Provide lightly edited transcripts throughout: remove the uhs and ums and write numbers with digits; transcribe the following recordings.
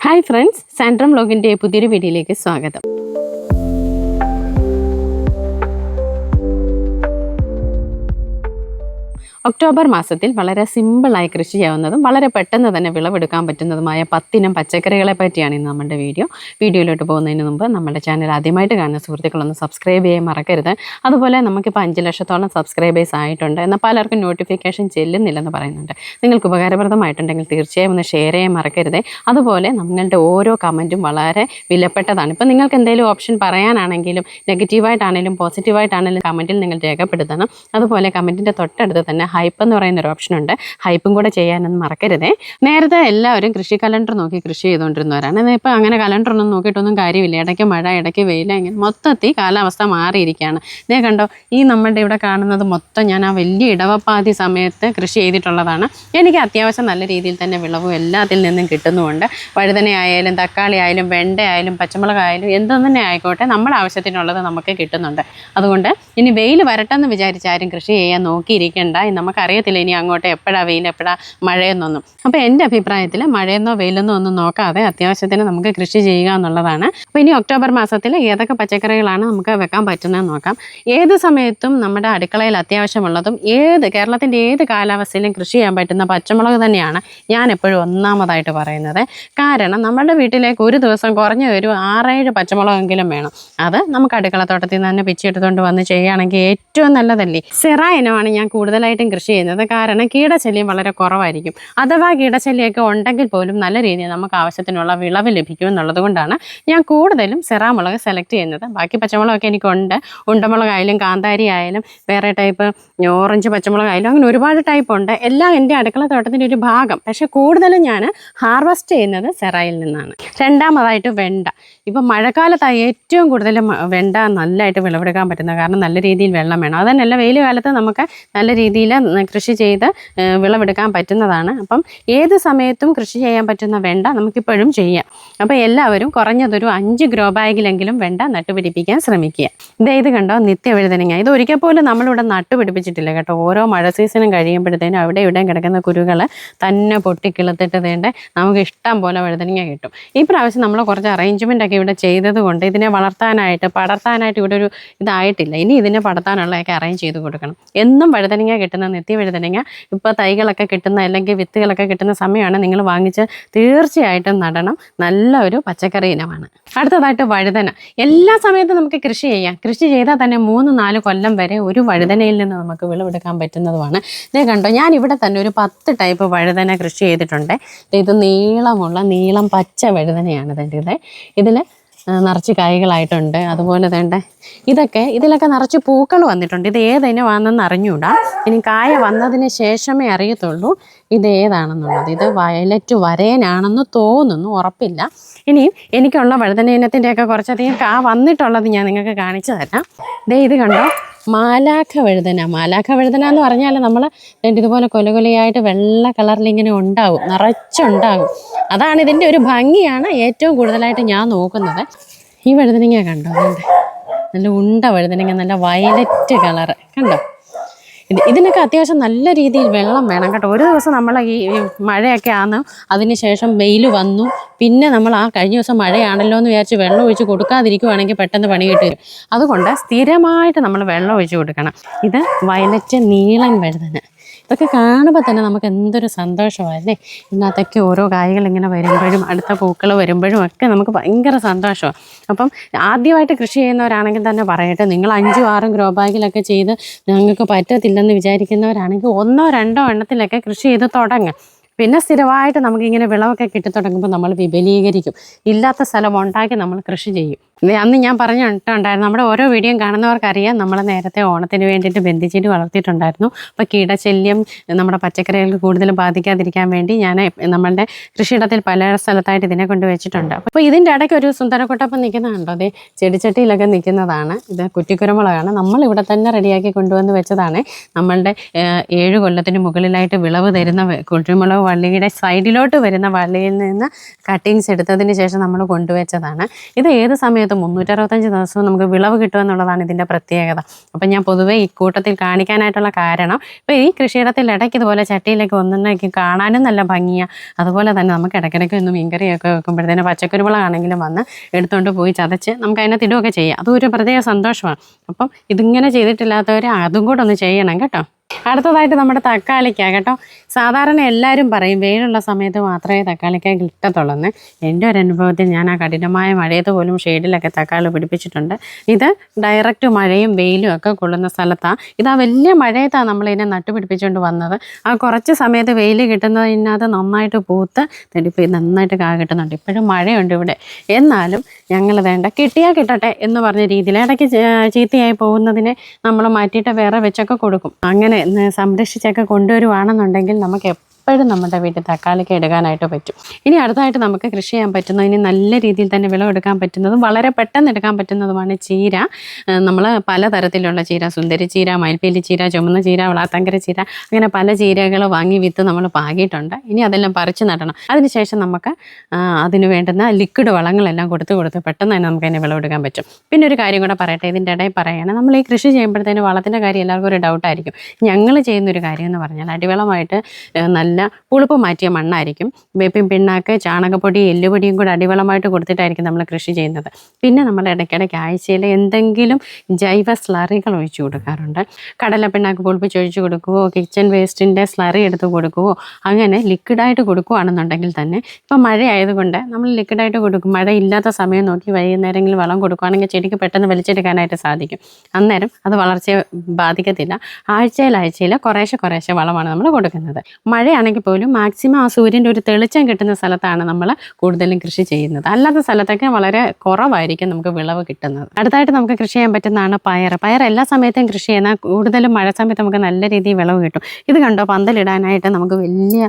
Hi friends, സാൻഡ്രം വ്ലോഗിൻ്റെ പുതിയൊരു വീഡിയോയിലേക്ക് സ്വാഗതം. ഒക്ടോബർ മാസത്തിൽ വളരെ സിമ്പിളായി കൃഷി ചെയ്യാവുന്നതും വളരെ പെട്ടെന്ന് തന്നെ വിളവെടുക്കാൻ പറ്റുന്നതുമായ 10 ഇനം പച്ചക്കറികളെ പറ്റിയാണ് ഇന്ന് നമ്മുടെ വീഡിയോയിലോട്ട് പോകുന്നതിന് മുമ്പ് നമ്മുടെ ചാനൽ ആദ്യമായിട്ട് കാണുന്ന സുഹൃത്തുക്കളൊന്ന് സബ്സ്ക്രൈബ് ചെയ്യാൻ മറക്കരുത്. അതുപോലെ നമുക്കിപ്പോൾ 5 ലക്ഷത്തോളം സബ്സ്ക്രൈബേഴ്സ് ആയിട്ടുണ്ട്, എന്നാൽ പലർക്കും നോട്ടിഫിക്കേഷൻ ചെല്ലുന്നില്ലെന്ന് പറയുന്നുണ്ട്. നിങ്ങൾക്ക് ഉപകാരപ്രദമായിട്ടുണ്ടെങ്കിൽ തീർച്ചയായും ഒന്ന് ഷെയർ ചെയ്യാൻ മറക്കരുത്. അതുപോലെ നിങ്ങളുടെ ഓരോ കമൻറ്റും വളരെ വിലപ്പെട്ടതാണ്. ഇപ്പോൾ നിങ്ങൾക്ക് എന്തെങ്കിലും ഓപ്ഷൻ പറയാനാണെങ്കിലും നെഗറ്റീവായിട്ടാണെങ്കിലും പോസിറ്റീവായിട്ടാണെങ്കിലും കമൻറ്റിൽ നിങ്ങൾ രേഖപ്പെടുത്തണം. അതുപോലെ കമൻറ്റിൻ്റെ തൊട്ടടുത്ത് തന്നെ ഹൈപ്പ് എന്ന് പറയുന്നൊരു ഓപ്ഷനുണ്ട്, ഹൈപ്പും കൂടെ ചെയ്യാനൊന്നും മറക്കരുതേ. നേരത്തെ എല്ലാവരും കൃഷി കലണ്ടർ നോക്കി കൃഷി ചെയ്തുകൊണ്ടിരുന്നവരാണ്. എന്നാൽ ഇപ്പോൾ അങ്ങനെ കലണ്ടറൊന്നും നോക്കിയിട്ടൊന്നും കാര്യമില്ല. ഇടയ്ക്ക് മഴ, ഇടയ്ക്ക് വെയിൽ, ഇങ്ങനെ മൊത്തത്തിൽ കാലാവസ്ഥ മാറിയിരിക്കുകയാണ്. ഇതേ കണ്ടോ, ഈ നമ്മുടെ ഇവിടെ കാണുന്നത് മൊത്തം ഞാൻ ആ വലിയ ഇടവപ്പാതി സമയത്ത് കൃഷി ചെയ്തിട്ടുള്ളതാണ്. എനിക്ക് അത്യാവശ്യം നല്ല രീതിയിൽ തന്നെ വിളവും എല്ലാത്തിൽ നിന്നും കിട്ടുന്നുമുണ്ട്. വഴുതന ആയാലും തക്കാളി ആയാലും വെണ്ട ആയാലും പച്ചമുളകായാലും എന്തു തന്നെ ആയിക്കോട്ടെ, നമ്മുടെ ആവശ്യത്തിനുള്ളത് നമുക്ക് കിട്ടുന്നുണ്ട്. അതുകൊണ്ട് ഇനി വെയിൽ വരട്ടെന്ന് വിചാരിച്ചാരും കൃഷി ചെയ്യാൻ നോക്കിയിരിക്കേണ്ട. നമുക്കറിയത്തില്ല ഇനി അങ്ങോട്ട് എപ്പോഴാണ് വെയിൽ എപ്പോഴാണ് മഴയെന്നൊന്നും. അപ്പോൾ എൻ്റെ അഭിപ്രായത്തിൽ മഴയെന്നോ വെയിലെന്നോ ഒന്നും നോക്കാതെ അത്യാവശ്യത്തിന് നമുക്ക് കൃഷി ചെയ്യുക എന്നുള്ളതാണ്. അപ്പോൾ ഇനി ഒക്ടോബർ മാസത്തിൽ ഏതൊക്കെ പച്ചക്കറികളാണ് നമുക്ക് വെക്കാൻ പറ്റുന്നതെന്ന് നോക്കാം. ഏത് സമയത്തും നമ്മുടെ അടുക്കളയിൽ അത്യാവശ്യമുള്ളതും കേരളത്തിൻ്റെ ഏത് കാലാവസ്ഥയിലും കൃഷി ചെയ്യാൻ പറ്റുന്ന പച്ചമുളക് തന്നെയാണ് ഞാൻ എപ്പോഴും ഒന്നാമതായിട്ട് പറയുന്നത്. കാരണം നമ്മുടെ വീട്ടിലേക്ക് ഒരു ദിവസം കുറഞ്ഞ ഒരു 6-7 പച്ചമുളകെങ്കിലും വേണം. അത് നമുക്ക് അടുക്കളത്തോട്ടത്തിൽ നിന്ന് തന്നെ പിച്ചെടുത്തുകൊണ്ട് വന്ന് ചെയ്യുകയാണെങ്കിൽ ഏറ്റവും നല്ലതല്ലേ. സിറ ഇനമാണ് ഞാൻ കൂടുതലായിട്ടും കൃഷി ചെയ്യുന്നത്. കാരണം കീടശല്യം വളരെ കുറവായിരിക്കും. അഥവാ കീടശല്യമൊക്കെ ഉണ്ടെങ്കിൽ പോലും നല്ല രീതിയിൽ നമുക്ക് ആവശ്യത്തിനുള്ള വിളവ് ലഭിക്കും എന്നുള്ളത് കൊണ്ടാണ് ഞാൻ കൂടുതലും സിറാ മുളക് സെലക്ട് ചെയ്യുന്നത്. ബാക്കി പച്ചമുളകൊക്കെ എനിക്കുണ്ട്. ഉണ്ടമുളകായാലും കാന്താരി ആയാലും വേറെ ടൈപ്പ് ഓറഞ്ച് പച്ചമുളകായാലും അങ്ങനെ ഒരുപാട് ടൈപ്പ് ഉണ്ട്. എല്ലാം എൻ്റെ അടുക്കള തോട്ടത്തിൻ്റെ ഒരു ഭാഗം. പക്ഷേ കൂടുതലും ഞാൻ ഹാർവെസ്റ്റ് ചെയ്യുന്നത് സിറായിൽ നിന്നാണ്. രണ്ടാമതായിട്ട് വെണ്ട. ഇപ്പം മഴക്കാലത്തായി ഏറ്റവും കൂടുതൽ വെണ്ട നല്ലതായിട്ട് വിളവെടുക്കാൻ പറ്റുന്നത്. കാരണം നല്ല രീതിയിൽ വെള്ളം വേണം. അതന്നെയല്ല, വെയിൽ കാലത്ത് നമുക്ക് നല്ല രീതിയിൽ കൃഷി ചെയ്ത് വിളവെടുക്കാൻ പറ്റുന്നതാണ്. അപ്പം ഏത് സമയത്തും കൃഷി ചെയ്യാൻ പറ്റുന്ന വെണ്ട നമുക്കിപ്പോഴും ചെയ്യാം. അപ്പോൾ എല്ലാവരും കുറഞ്ഞതൊരു 5 ഗ്രോ ബാഗിലെങ്കിലും വെണ്ട നട്ടുപിടിപ്പിക്കാൻ ശ്രമിക്കുക. ഇത് കണ്ടോ, നിത്യവഴുതനങ്ങ. ഇത് ഒരിക്കൽ പോലും നമ്മളിവിടെ നട്ടുപിടിപ്പിച്ചിട്ടില്ല കേട്ടോ. ഓരോ മഴ സീസണും കഴിയുമ്പോഴത്തേനും അവിടെ ഇവിടെയും കിടക്കുന്ന കുരുകൾ തന്നെ പൊട്ടിക്കിളത്തിട്ട് തേണ്ട നമുക്ക് ഇഷ്ടം പോലെ വഴുതനങ്ങ കിട്ടും. ഈ പ്രാവശ്യം നമ്മൾ കുറച്ച് അറേഞ്ച്മെൻ്റ് ഒക്കെ ഇവിടെ ചെയ്തത് കൊണ്ട് ഇതിനെ പടർത്താനായിട്ട് ഇവിടെ ഒരു ഇതായിട്ടില്ല. ഇനി ഇതിനെ പടർത്താനുള്ളതൊക്കെ അറേഞ്ച് ചെയ്ത് കൊടുക്കണം. എന്നും വഴുതനങ്ങ കിട്ടുന്ന നിത്യവഴുതനങ്ങ ഇപ്പോൾ തൈകളൊക്കെ കിട്ടുന്ന അല്ലെങ്കിൽ വിത്തുകളൊക്കെ കിട്ടുന്ന സമയമാണ്. നിങ്ങൾ വാങ്ങിച്ച് തീർച്ചയായിട്ടും നടണം. നല്ല ഒരു പച്ചക്കറി ഇനമാണ്. അടുത്തതായിട്ട് വഴുതന. എല്ലാ സമയത്തും നമുക്ക് കൃഷി ചെയ്യാം. കൃഷി ചെയ്താൽ തന്നെ 3-4 കൊല്ലം വരെ ഒരു വഴുതനയിൽ നിന്ന് നമുക്ക് വിളവെടുക്കാൻ പറ്റുന്നതുമാണ്. ഇത് കണ്ടോ, ഞാൻ ഇവിടെ തന്നെ ഒരു 10 ടൈപ്പ് വഴുതന കൃഷി ചെയ്തിട്ടുണ്ട്. ഇത് നീളം പച്ച വഴുതനയാണ്. ഇതിൽ നിറച്ച് കായ്കളായിട്ടുണ്ട്. അതുപോലെ തന്നെ ഇതിലൊക്കെ നിറച്ച് പൂക്കൾ വന്നിട്ടുണ്ട്. ഇത് ഏതിനമാണെന്ന് അറിഞ്ഞൂടാ. ഇനി കായ വന്നതിന് ശേഷമേ അറിയത്തുള്ളൂ ഇത് ഏതാണെന്നുള്ളത്. ഇത് വയലറ്റ് വരേനാണെന്ന് തോന്നുന്നു, ഉറപ്പില്ല. ഇനിയും എനിക്കുള്ള വഴുതന ഇനത്തിൻ്റെയൊക്കെ കുറച്ചധികം വന്നിട്ടുള്ളത് ഞാൻ നിങ്ങൾക്ക് കാണിച്ചു തരാം. ഇത് കണ്ടോ, മാലാഖ വഴുതന എന്ന് പറഞ്ഞാൽ നമ്മൾ ഇതുപോലെ കൊലകൊലയായിട്ട് വെള്ള കളറിൽ ഇങ്ങനെ ഉണ്ടാവും, നിറച്ചുണ്ടാകും. അതാണ് ഇതിൻ്റെ ഒരു ഭംഗിയാണ് ഏറ്റവും കൂടുതലായിട്ട് ഞാൻ നോക്കുന്നത്. ഈ വഴുതനങ്ങ കണ്ടോ, നല്ല ഉണ്ട വഴുതനങ്ങ, നല്ല വയലറ്റ് കളറ് കണ്ടോ. ഇതിനൊക്കെ അത്യാവശ്യം നല്ല രീതിയിൽ വെള്ളം വേണം കേട്ടോ. ഒരു ദിവസം നമ്മൾ ഈ മഴയൊക്കെ ആണ്, അതിന് ശേഷം വെയിൽ വന്നു, പിന്നെ നമ്മൾ കഴിഞ്ഞ ദിവസം മഴയാണല്ലോ എന്ന് വിചാരിച്ച് വെള്ളം ഒഴിച്ച് കൊടുക്കാതിരിക്കുവാണെങ്കിൽ പെട്ടെന്ന് പണി കിട്ടും. അതുകൊണ്ട് സ്ഥിരമായിട്ട് നമ്മൾ വെള്ളം ഒഴിച്ച് കൊടുക്കണം. ഇത് വയലറ്റ് നീളൻ വഴുതന. ഇതൊക്കെ കാണുമ്പോൾ തന്നെ നമുക്ക് എന്തൊരു സന്തോഷമല്ലേ. ഇതിനകത്തൊക്കെ ഓരോ കായ്കൾ ഇങ്ങനെ വരുമ്പോഴും അടുത്ത പൂക്കൾ വരുമ്പോഴും ഒക്കെ നമുക്ക് ഭയങ്കര സന്തോഷമാണ്. അപ്പം ആദ്യമായിട്ട് കൃഷി ചെയ്യുന്നവരാണെങ്കിൽ തന്നെ പറയട്ടെ, നിങ്ങൾ 5-6 ഗ്രോ ബാഗിലൊക്കെ ചെയ്ത് നിങ്ങൾക്ക് പറ്റത്തില്ലെന്ന് വിചാരിക്കുന്നവരാണെങ്കിൽ 1-2 എണ്ണത്തിലൊക്കെ കൃഷി ചെയ്ത് തുടങ്ങുക. പിന്നെ സ്ഥിരമായിട്ട് നമുക്കിങ്ങനെ വിളവൊക്കെ കിട്ടിത്തുടങ്ങുമ്പോൾ നമ്മൾ വിപുലീകരിക്കും. ഇല്ലാത്ത സ്ഥലം ഉണ്ടാക്കി നമ്മൾ കൃഷി ചെയ്യും. അന്ന് ഞാൻ പറഞ്ഞിട്ടുണ്ടായിരുന്നു, നമ്മുടെ ഓരോ വീഡിയോയും കാണുന്നവർക്കറിയാം, നമ്മൾ നേരത്തെ ഓണത്തിന് വേണ്ടിയിട്ട് ബന്ധിച്ചിട്ട് വളർത്തിയിട്ടുണ്ടായിരുന്നു. അപ്പോൾ കീടശല്യം നമ്മുടെ പച്ചക്കറികൾക്ക് കൂടുതൽ ബാധിക്കാതിരിക്കാൻ വേണ്ടി ഞാൻ നമ്മളുടെ കൃഷിയിടത്തിൽ പല സ്ഥലത്തായിട്ട് ഇതിനെ കൊണ്ട് വെച്ചിട്ടുണ്ട്. അപ്പോൾ ഇതിൻ്റെ ഇടയ്ക്ക് ഒരു സുന്ദരക്കുട്ടപ്പം നിൽക്കുന്നതുണ്ടോ, അതെ, ചെടിച്ചട്ടിയിലൊക്കെ നിൽക്കുന്നതാണ്. ഇത് കുറ്റിക്കുരുമുളകാണ്. നമ്മളിവിടെ തന്നെ റെഡിയാക്കി കൊണ്ടുവന്ന് വെച്ചതാണ്. നമ്മളുടെ 7 കൊല്ലത്തിന് മുകളിലായിട്ട് വിളവ് തരുന്ന കുരുമുളക് വള്ളിയുടെ സൈഡിലോട്ട് വരുന്ന വള്ളിയിൽ നിന്ന് കട്ടിങ്സ് എടുത്തതിന് ശേഷം നമ്മൾ കൊണ്ടുവച്ചതാണ്. ഇത് ഏത് സമയത്തും സമയത്ത് 365 ദിവസവും നമുക്ക് വിളവ് കിട്ടുമെന്നുള്ളതാണ് ഇതിൻ്റെ പ്രത്യേകത. അപ്പം ഞാൻ പൊതുവേ ഈ കൂട്ടത്തിൽ കാണിക്കാനായിട്ടുള്ള കാരണം ഇപ്പോൾ ഈ കൃഷിയിടത്തിൽ ഇടയ്ക്ക് ഇതുപോലെ ചട്ടിയിലൊക്കെ ഒന്നൊക്കെ കാണാനും നല്ല ഭംഗിയാണ്. അതുപോലെ തന്നെ നമുക്ക് ഇടയ്ക്കിടയ്ക്ക് ഒന്ന് മീൻകറിയൊക്കെ വെക്കുമ്പോഴത്തേന് പച്ചക്കുരുമുളകാണെങ്കിലും വന്ന് എടുത്തുകൊണ്ട് പോയി ചതച്ച് നമുക്ക് അതിനകത്ത് ഇടുകയൊക്കെ ചെയ്യാം. അതും ഒരു പ്രത്യേക സന്തോഷമാണ്. അപ്പം ഇതിങ്ങനെ ചെയ്തിട്ടില്ലാത്തവർ അതും കൂടെ ഒന്ന് ചെയ്യണം കേട്ടോ. അടുത്തതായിട്ട് നമ്മുടെ തക്കാളിക്ക കേട്ടോ. സാധാരണ എല്ലാവരും പറയും വെയിലുള്ള സമയത്ത് മാത്രമേ തക്കാളിക്ക കിട്ടത്തുള്ളൂ. എൻ്റെ ഒരു അനുഭവത്തിൽ ഞാൻ ആ കഠിനമായ മഴയത്ത് പോലും ഷെയ്ഡിലൊക്കെ തക്കാളി പിടിപ്പിച്ചിട്ടുണ്ട്. ഇത് ഡയറക്റ്റ് മഴയും വെയിലും ഒക്കെ കൊള്ളുന്ന സ്ഥലത്താണ്. ഇത് ആ വലിയ മഴയത്താണ് നമ്മളിതിനെ നട്ടുപിടിപ്പിച്ചുകൊണ്ട് വന്നത്. ആ കുറച്ച് സമയത്ത് വെയിൽ കിട്ടുന്നതിനകത്ത് നന്നായിട്ട് പൂത്ത് തെടിപ്പ് നന്നായിട്ട് കാ കിട്ടുന്നുണ്ട്. ഇപ്പോഴും മഴയുണ്ട് ഇവിടെ. എന്നാലും ഞങ്ങൾ വേണ്ട കിട്ടിയാൽ കിട്ടട്ടെ എന്ന് പറഞ്ഞ രീതിയിൽ ഇടയ്ക്ക് ചീത്തയായി പോകുന്നതിനെ നമ്മൾ മാറ്റിയിട്ട് വേറെ വെച്ചൊക്കെ കൊടുക്കും. അങ്ങനെ സംരക്ഷിച്ചൊക്കെ കൊണ്ടുവരുവാണെന്നുണ്ടെങ്കിൽ നമുക്ക് എപ്പോഴും നമ്മുടെ വീട്ടിൽ തക്കാളിക്ക് എടുക്കാനായിട്ട് പറ്റും. ഇനി അടുത്തായിട്ട് നമുക്ക് കൃഷി ചെയ്യാൻ പറ്റുന്നതിന് നല്ല രീതിയിൽ തന്നെ വിളവെടുക്കാൻ പറ്റുന്നതും വളരെ പെട്ടെന്ന് എടുക്കാൻ പറ്റുന്നതുമാണ് ചീര. നമ്മൾ പലതരത്തിലുള്ള ചീര, സുന്ദരി ചീര, മയിൽപ്പീലി ചീര, ചുമന്ന ചീര, വളാത്തങ്കര ചീര, അങ്ങനെ പല ചീരകൾ വാങ്ങി വിത്ത് നമ്മൾ പാകിയിട്ടുണ്ട്. ഇനി അതെല്ലാം പറിച്ച് നടണം. അതിനുശേഷം നമുക്ക് അതിന് വേണ്ടുന്ന ലിക്വിഡ് വളങ്ങളെല്ലാം കൊടുത്ത് പെട്ടെന്ന് തന്നെ നമുക്ക് അതിനെ വിളവെടുക്കാൻ പറ്റും. പിന്നെ ഒരു കാര്യം കൂടെ പറയട്ടെ, ഇതിൻ്റെ ഇടയിൽ പറയുകയാണ്, നമ്മൾ ഈ കൃഷി ചെയ്യുമ്പോഴത്തേന് വളത്തിൻ്റെ കാര്യം എല്ലാവർക്കും ഒരു ഡൗട്ടായിരിക്കും. ഞങ്ങൾ ചെയ്യുന്നൊരു കാര്യം എന്ന് പറഞ്ഞാൽ അടിവളമായിട്ട് നല്ല പുളിപ്പ് മാറ്റിയ മണ്ണായിരിക്കും. വേപ്പിൻ പിണ്ണാക്ക്, ചാണകപ്പൊടി, എല്ലുപൊടിയും കൂടെ അടിവളമായിട്ട് കൊടുത്തിട്ടായിരിക്കും നമ്മൾ കൃഷി ചെയ്യുന്നത്. പിന്നെ നമ്മൾ ഇടയ്ക്കിടയ്ക്ക് ആഴ്ചയിൽ എന്തെങ്കിലും ജൈവ സ്ലറികൾ ഒഴിച്ചു കൊടുക്കാറുണ്ട്. കടലപ്പിണ്ണാക്ക് പൊളിപ്പിച്ച് ഒഴിച്ചു കൊടുക്കുവോ, കിച്ചൺ വേസ്റ്റിൻ്റെ സ്ലറി എടുത്ത് കൊടുക്കുവോ, അങ്ങനെ ലിക്വിഡായിട്ട് കൊടുക്കുകയാണെന്നുണ്ടെങ്കിൽ തന്നെ ഇപ്പം മഴ ആയതുകൊണ്ട് നമ്മൾ ലിക്വിഡായിട്ട് കൊടുക്കും. മഴ ഇല്ലാത്ത സമയം നോക്കി വൈകുന്നേരങ്ങളിൽ വളം കൊടുക്കുകയാണെങ്കിൽ ചെടിക്ക് പെട്ടെന്ന് വലിച്ചെടുക്കാനായിട്ട് സാധിക്കും. അന്നേരം അത് വളർച്ചയെ ബാധിക്കത്തില്ല. ആഴ്ചയിൽ കുറേശ്ശെ വളമാണ് നമ്മൾ കൊടുക്കുന്നത്. മഴയാണെങ്കിൽ പോലും മാക്സിമം ആ സൂര്യൻ്റെ ഒരു തെളിച്ചം കിട്ടുന്ന സ്ഥലത്താണ് നമ്മൾ കൂടുതലും കൃഷി ചെയ്യുന്നത്. അല്ലാത്ത സ്ഥലത്തൊക്കെ വളരെ കുറവായിരിക്കും നമുക്ക് വിളവ് കിട്ടുന്നത്. അടുത്തായിട്ട് നമുക്ക് കൃഷി ചെയ്യാൻ പറ്റുന്നതാണ് പയർ എല്ലാ സമയത്തും കൃഷി ചെയ്യുന്ന, കൂടുതലും മഴ സമയത്ത് നമുക്ക് നല്ല രീതിയിൽ വിളവ് കിട്ടും. ഇത് കണ്ടോ, പന്തലിടാനായിട്ട് നമുക്ക് വലിയ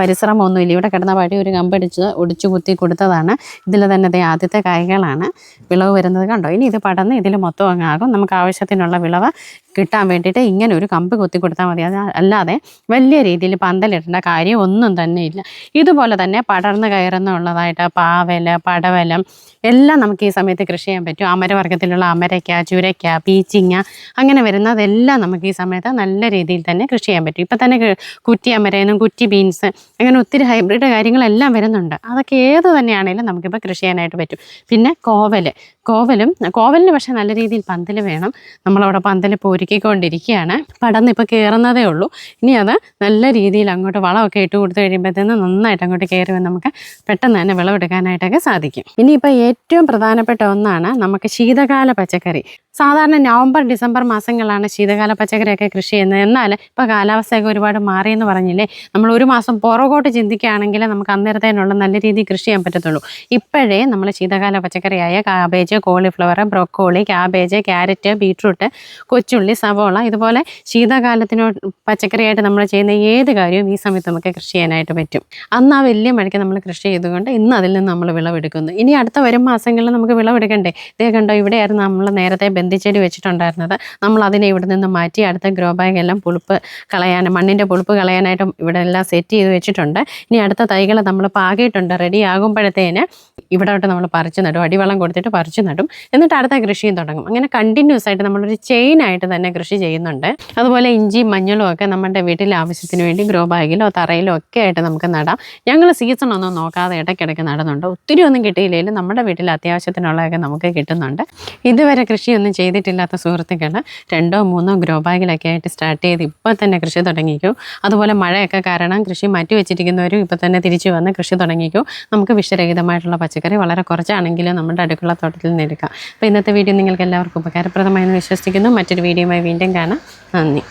പരിശ്രമമൊന്നുമില്ല. ഇവിടെ കിടന്ന വഴി ഒരു കമ്പടിച്ച് ഒടിച്ചു കുത്തി കൊടുത്തതാണ്. ഇതിൽ തന്നെ ആദ്യത്തെ കായ്കളാണ് വിളവ് വരുന്നത് കണ്ടോ. ഇനി ഇത് പടന്ന് ഇതിൽ മൊത്തം അങ്ങാകും. നമുക്ക് ആവശ്യത്തിനുള്ള വിളവ് കിട്ടാൻ വേണ്ടിയിട്ട് ഇങ്ങനെ ഒരു കമ്പ് കൊത്തി കൊടുത്താൽ മതി. അത് അല്ലാതെ വലിയ രീതിയിൽ പന്തലിടേണ്ട കാര്യം ഒന്നും തന്നെ ഇല്ല. ഇതുപോലെ തന്നെ പടർന്ന് കയറുന്നുള്ളതായിട്ട് പാവൽ, പടവലം എല്ലാം നമുക്ക് ഈ സമയത്ത് കൃഷി ചെയ്യാൻ പറ്റും. അമരവർഗ്ഗത്തിലുള്ള അമരയ്ക്ക, ചുരയ്ക്ക, പീച്ചിങ്ങ അങ്ങനെ വരുന്നതെല്ലാം നമുക്ക് ഈ സമയത്ത് നല്ല രീതിയിൽ തന്നെ കൃഷി ചെയ്യാൻ പറ്റും. ഇപ്പം തന്നെ കുറ്റി അമരയെന്നും കുറ്റി ബീൻസ് അങ്ങനെ ഒത്തിരി ഹൈബ്രിഡ് കാര്യങ്ങളെല്ലാം വരുന്നുണ്ട്. അതൊക്കെ ഏത് തന്നെയാണെങ്കിലും നമുക്കിപ്പോൾ കൃഷി ചെയ്യാനായിട്ട് പറ്റും. പിന്നെ കോവലിന് പക്ഷേ നല്ല രീതിയിൽ പന്തൽ വേണം. നമ്മളവിടെ പന്തൽ ഒരുക്കിക്കൊണ്ടിരിക്കുകയാണ്. പടർന്ന് ഇപ്പോൾ കയറുന്നതേ ഉള്ളൂ. ഇനി അത് നല്ല രീതിയിൽ അങ്ങോട്ട് വളമൊക്കെ ഇട്ട് കൊടുത്ത് കഴിയുമ്പോഴത്തേന് നന്നായിട്ട് അങ്ങോട്ട് കയറി വന്ന് നമുക്ക് പെട്ടെന്ന് തന്നെ വിളവെടുക്കാനായിട്ടൊക്കെ സാധിക്കും. ഇനിയിപ്പോൾ ഏറ്റവും പ്രധാനപ്പെട്ട ഒന്നാണ് നമുക്ക് ശീതകാല പച്ചക്കറി. സാധാരണ നവംബർ ഡിസംബർ മാസങ്ങളാണ് ശീതകാല പച്ചക്കറിയൊക്കെ കൃഷി ചെയ്യുന്നത്. എന്നാൽ ഇപ്പോൾ കാലാവസ്ഥയൊക്കെ ഒരുപാട് മാറിയെന്ന് പറഞ്ഞില്ലേ, നമ്മൾ ഒരു മാസം പുറകോട്ട് ചിന്തിക്കുകയാണെങ്കിൽ നമുക്ക് അന്നേരത്തേനുള്ള നല്ല രീതിയിൽ കൃഷി ചെയ്യാൻ പറ്റത്തുള്ളൂ. ഇപ്പോഴേ നമ്മൾ ശീതകാല പച്ചക്കറിയായ cabbage, cauliflower, broccoli, cabbage, carrot, beetroot, കൊച്ചുള്ളി, സവോള ഇതുപോലെ ശീതകാലത്തിനോ പച്ചക്കറിയായിട്ട് നമ്മൾ ചെയ്യുന്ന ഏത് കാര്യവും ഈ സമയത്ത് നമുക്ക് കൃഷി ചെയ്യാനായിട്ട് പറ്റും. അന്ന് ആ വലിയ മഴയ്ക്ക് നമ്മൾ കൃഷി ചെയ്തുകൊണ്ട് ഇന്ന് അതിൽ നിന്ന് നമ്മൾ വിളവെടുക്കുന്നു. ഇനി അടുത്ത വരും മാസങ്ങളിൽ നമുക്ക് വിളവെടുക്കണ്ടേ? ഇതേ കണ്ടോ, ഇവിടെയായിരുന്നു നമ്മൾ നേരത്തെ ബന്ധിച്ചെടി വെച്ചിട്ടുണ്ടായിരുന്നത്. നമ്മൾ അതിനെ ഇവിടെ നിന്ന് മാറ്റി അടുത്ത ഗ്രോ ബാഗെല്ലാം മണ്ണിൻ്റെ പുളിപ്പ് കളയാനായിട്ട് ഇവിടെ എല്ലാം സെറ്റ് ചെയ്ത് വെച്ചിട്ടുണ്ട്. ഇനി അടുത്ത തൈകൾ നമ്മൾ പാകിയിട്ടുണ്ട്. റെഡി ആകുമ്പോഴത്തേന് ഇവിടോട്ട് നമ്മൾ പറിച്ചു നടും. അടിവളം കൊടുത്തിട്ട് പറിച്ചു നടും. എന്നിട്ട് അടുത്ത കൃഷിയും തുടങ്ങും. അങ്ങനെ കണ്ടിന്യൂസ് ആയിട്ട് നമ്മളൊരു ചെയിനായിട്ട് തന്നെ കൃഷി ചെയ്യുന്നുണ്ട്. അതുപോലെ ഇഞ്ചി, മഞ്ഞളും ഒക്കെ നമ്മുടെ വീട്ടിലെ ആവശ്യത്തിന് വേണ്ടി ഗ്രോ ബാഗിലോ തറയിലോ ഒക്കെ ആയിട്ട് നമുക്ക് നടാം. ഞങ്ങൾ സീസണൊന്നും നോക്കാതെ ഇടയ്ക്കിടയ്ക്ക് നടുന്നുണ്ട്. ഒത്തിരി ഒന്നും കിട്ടിയില്ലെങ്കിലും നമ്മുടെ വീട്ടിൽ അത്യാവശ്യത്തിനുള്ളതൊക്കെ നമുക്ക് കിട്ടുന്നുണ്ട്. ഇതുവരെ കൃഷിയൊന്നും ചെയ്തിട്ടില്ലാത്ത സുഹൃത്തുക്കൾ 2 or 3 ഗ്രോ ബാഗിലൊക്കെ ആയിട്ട് സ്റ്റാർട്ട് ചെയ്ത് ഇപ്പോൾ തന്നെ കൃഷി തുടങ്ങിക്കൂ. അതുപോലെ മഴയൊക്കെ കാരണം കൃഷി മാറ്റി വെച്ചിരിക്കുന്നവരും ഇപ്പോൾ തന്നെ തിരിച്ചു വന്ന് കൃഷി തുടങ്ങിക്കൂ. നമുക്ക് വിഷരഹിതമായിട്ടുള്ള പച്ചക്കറി വളരെ കുറച്ചാണെങ്കിലും നമ്മുടെ അടുക്കള തോട്ടത്തിൽ നിന്ന് എടുക്കാം. അപ്പോൾ ഇന്നത്തെ വീഡിയോ നിങ്ങൾക്ക് എല്ലാവർക്കും ഉപകാരപ്രദമായെന്ന് വിശ്വസിക്കുന്നു. മറ്റൊരു വീഡിയോയുമായി വീണ്ടും കാണാം. നന്ദി.